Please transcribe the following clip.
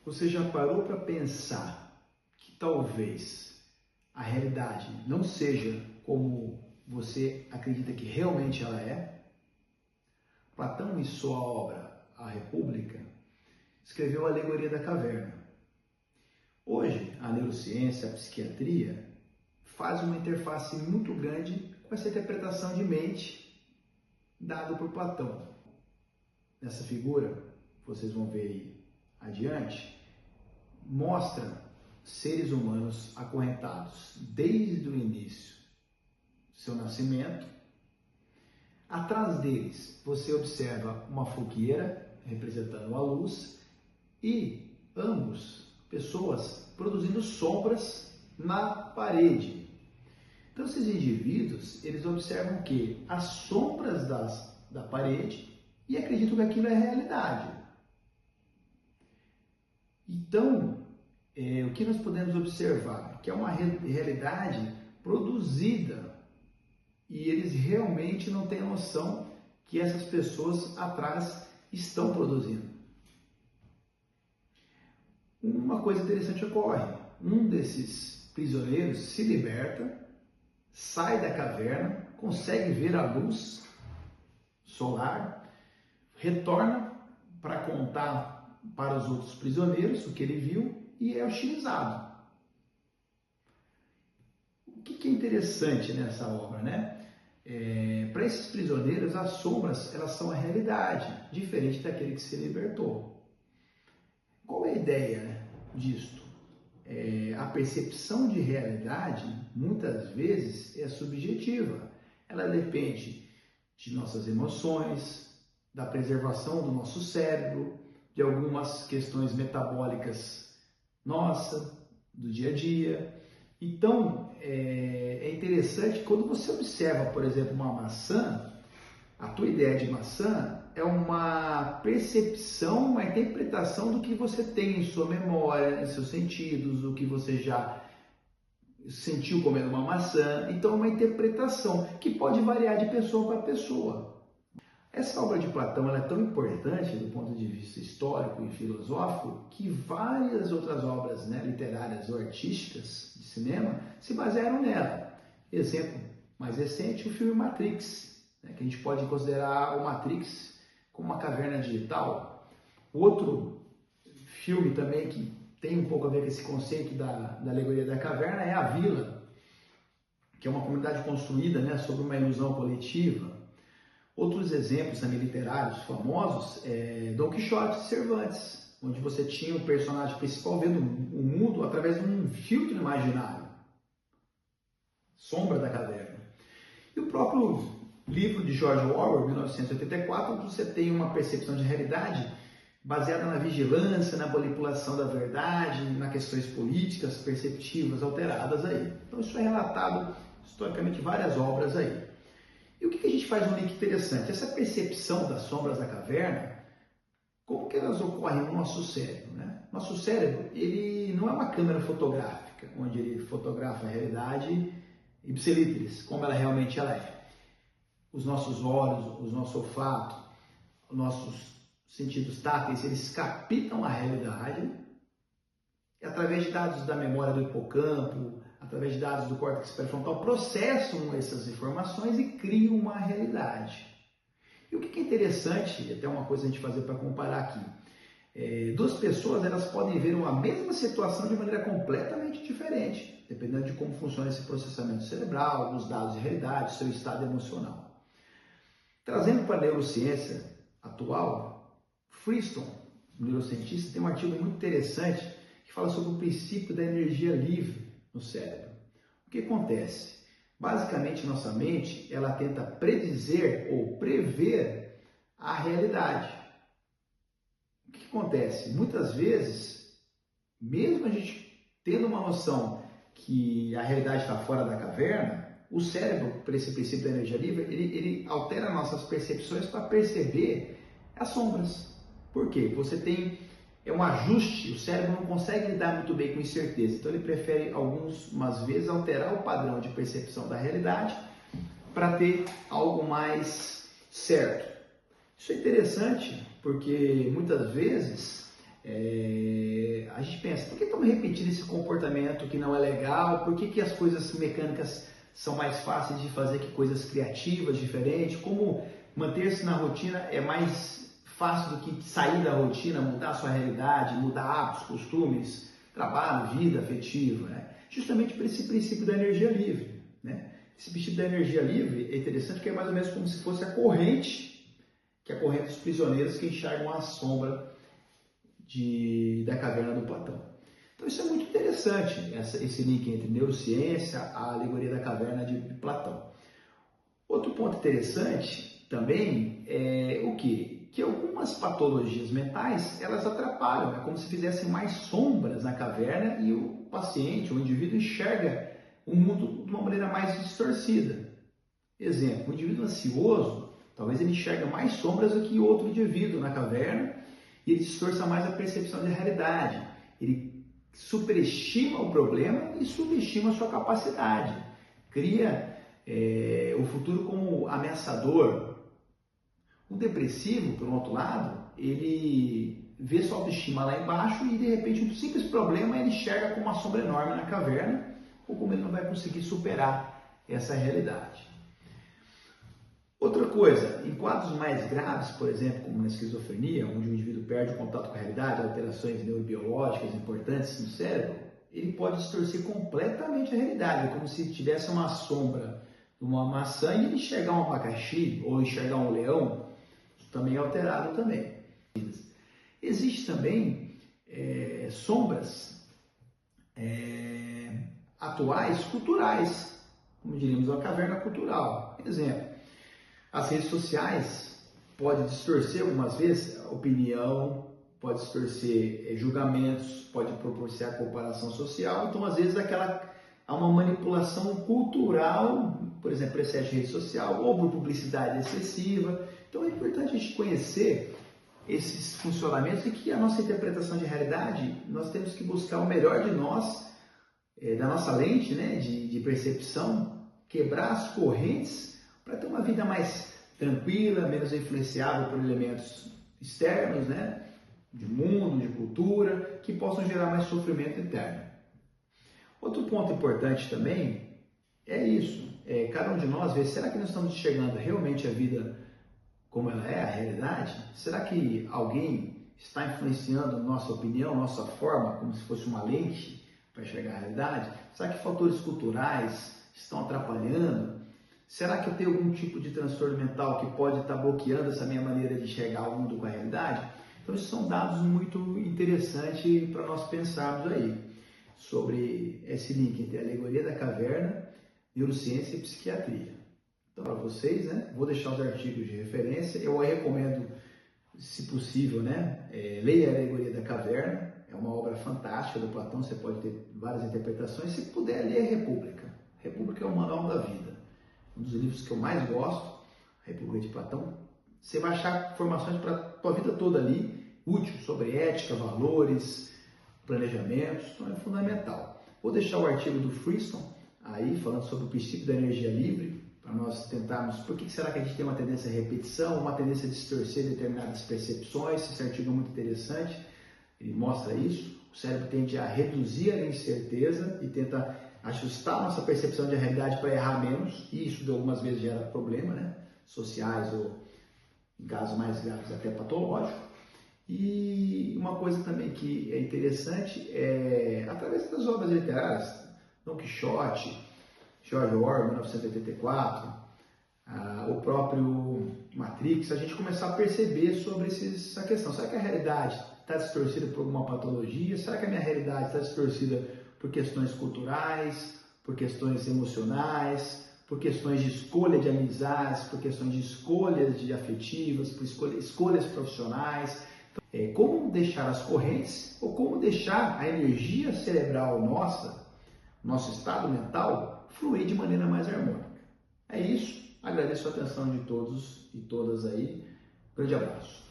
Você já parou para pensar que talvez a realidade não seja como você acredita que realmente ela é? Platão, em sua obra A República, escreveu a Alegoria da Caverna. Hoje, a neurociência, a psiquiatria, faz uma interface muito grande com essa interpretação de mente dada por Platão. Nessa figura, vocês vão ver aí adiante, mostra seres humanos acorrentados desde o início do seu nascimento. Atrás deles, você observa uma fogueira representando a luz e ambos, pessoas, produzindo sombras na parede. Então, esses indivíduos, eles observam o quê? As sombras da parede e acreditam que aquilo é realidade. Então, o que nós podemos observar? Que é uma realidade produzida e eles realmente não têm noção que essas pessoas atrás estão produzindo. Uma coisa interessante ocorre. Um desses prisioneiros se liberta, sai da caverna, consegue ver a luz solar, retorna para contar para os outros prisioneiros o que ele viu e é hostilizado. O que é interessante nessa obra, né? Para esses prisioneiros, as sombras elas são a realidade, diferente daquele que se libertou. Qual é a ideia disto? A percepção de realidade, muitas vezes, é subjetiva. Ela depende de nossas emoções, da preservação do nosso cérebro, de algumas questões metabólicas nossa, do dia a dia. Então, é interessante quando você observa, por exemplo, uma maçã, a tua ideia de maçã é uma percepção, uma interpretação do que você tem em sua memória, em seus sentidos, o que você já sentiu comendo uma maçã. Então, é uma interpretação que pode variar de pessoa para pessoa. Essa obra de Platão ela é tão importante do ponto de vista histórico e filosófico que várias outras obras, né, literárias ou artísticas de cinema se basearam nela. Exemplo mais recente, o filme Matrix, né, que a gente pode considerar o Matrix como uma caverna digital. Outro filme também que tem um pouco a ver com esse conceito da alegoria da caverna é A Vila, que é uma comunidade construída, né, sobre uma ilusão coletiva. Outros exemplos também literários famosos é Dom Quixote de Cervantes, onde você tinha o personagem principal vendo o mundo através de um filtro imaginário, Sombra da Caverna. E o próprio livro de George Orwell, 1984, onde você tem uma percepção de realidade baseada na vigilância, na manipulação da verdade, nas questões políticas, perceptivas alteradas aí. Então isso é relatado historicamente em várias obras aí. E o que a gente faz um link interessante? Essa percepção das sombras da caverna, como que elas ocorrem no nosso cérebro, né? Nosso cérebro, ele não é uma câmera fotográfica, onde ele fotografa a realidade ipsilíteris, como ela realmente ela é. Os nossos olhos, o nosso olfato, os nossos sentidos táteis, eles captam a realidade e através de dados da memória do hipocampo, através de dados do córtex pré-frontal, processam essas informações e criam uma realidade. E o que é interessante, até uma coisa a gente fazer para comparar aqui, duas pessoas elas podem ver uma mesma situação de maneira completamente diferente, dependendo de como funciona esse processamento cerebral, os dados de realidade, seu estado emocional. Trazendo para a neurociência atual, Friston, um neurocientista, tem um artigo muito interessante que fala sobre o princípio da energia livre no cérebro. O que acontece? Basicamente, nossa mente, ela tenta predizer ou prever a realidade. O que acontece? Muitas vezes, mesmo a gente tendo uma noção que a realidade está fora da caverna, o cérebro, por esse princípio da energia livre, ele altera nossas percepções para perceber as sombras. Por quê? Você tem um ajuste, o cérebro não consegue lidar muito bem com incerteza, então ele prefere algumas vezes alterar o padrão de percepção da realidade para ter algo mais certo. Isso é interessante porque muitas vezes A gente pensa, por que estamos repetindo esse comportamento que não é legal? Por que as coisas mecânicas são mais fáceis de fazer que coisas criativas, diferentes? Como manter-se na rotina é mais fácil do que sair da rotina, mudar a sua realidade, mudar hábitos, costumes, trabalho, vida afetiva, né? Justamente por esse princípio da energia livre, né? Esse princípio da energia livre é interessante porque é mais ou menos como se fosse a corrente, que é a corrente dos prisioneiros que enxergam a sombra da caverna do Platão. Então isso é muito interessante, esse link entre neurociência, a alegoria da caverna de Platão. Outro ponto interessante também é o quê? Que algumas patologias mentais, elas atrapalham, é como se fizessem mais sombras na caverna e o paciente, o indivíduo, enxerga o mundo de uma maneira mais distorcida. Exemplo, o indivíduo ansioso, talvez ele enxerga mais sombras do que outro indivíduo na caverna e ele distorça mais a percepção de realidade. Ele superestima o problema e subestima a sua capacidade. Cria o futuro como ameaçador. O depressivo, por outro lado, ele vê sua autoestima lá embaixo e, de repente, um simples problema ele enxerga como uma sombra enorme na caverna ou como ele não vai conseguir superar essa realidade. Outra coisa, em quadros mais graves, por exemplo, como na esquizofrenia, onde o indivíduo perde o contato com a realidade, alterações neurobiológicas importantes no cérebro, ele pode distorcer completamente a realidade, é como se tivesse uma sombra de uma maçã e ele enxergar um abacaxi ou enxergar um leão, isso também é alterado também. Existem também sombras atuais, culturais, como diríamos, uma caverna cultural. Exemplo, as redes sociais podem distorcer algumas vezes a opinião, pode distorcer julgamentos, pode proporcionar comparação social. Então, às vezes, há uma manipulação cultural, por exemplo, por excesso de rede social ou por publicidade excessiva. Então, é importante a gente conhecer esses funcionamentos e que a nossa interpretação de realidade, nós temos que buscar o melhor de nós, da nossa lente, né, de percepção, quebrar as correntes para ter uma vida mais tranquila, menos influenciável por elementos externos, né, de mundo, de cultura, que possam gerar mais sofrimento interno. Outro ponto importante também é isso, cada um de nós vê, será que nós estamos enxergando realmente a vida como ela é, a realidade? Será que alguém está influenciando nossa opinião, nossa forma, como se fosse uma lente para enxergar a realidade? Será que fatores culturais estão atrapalhando? Será que eu tenho algum tipo de transtorno mental que pode estar bloqueando essa minha maneira de enxergar o mundo com a realidade? Então, esses são dados muito interessantes para nós pensarmos aí, sobre esse link entre a alegoria da caverna, neurociência e psiquiatria. Então, para vocês, né, vou deixar os artigos de referência, eu recomendo, se possível, né, leia a alegoria da caverna, é uma obra fantástica do Platão, você pode ter várias interpretações, se puder, ler a República. República é o manual da vida. Um dos livros que eu mais gosto, a República de Platão. Você vai achar informações para a tua vida toda ali, útil, sobre ética, valores, planejamentos, então é fundamental. Vou deixar o artigo do Freestone aí, falando sobre o princípio da energia livre, para nós tentarmos, por que será que a gente tem uma tendência à repetição, uma tendência a distorcer determinadas percepções. Esse artigo é muito interessante, ele mostra isso. O cérebro tende a reduzir a incerteza e tenta ajustar a nossa percepção de realidade para errar menos, e isso algumas vezes gera problema, né, sociais ou, em casos mais graves, até patológico. E uma coisa também que é interessante é, através das obras literárias, Don Quixote, George Orwell, 1984, o próprio Matrix, a gente começar a perceber sobre essa questão. Será que a realidade está distorcida por alguma patologia? Será que a minha realidade está distorcida por questões culturais, por questões emocionais, por questões de escolha de amizades, por questões de escolhas de afetivas, por escolhas profissionais? Então, como deixar as correntes ou como deixar a energia cerebral nossa, nosso estado mental, fluir de maneira mais harmônica. É isso. Agradeço a atenção de todos e todas aí. Grande abraço.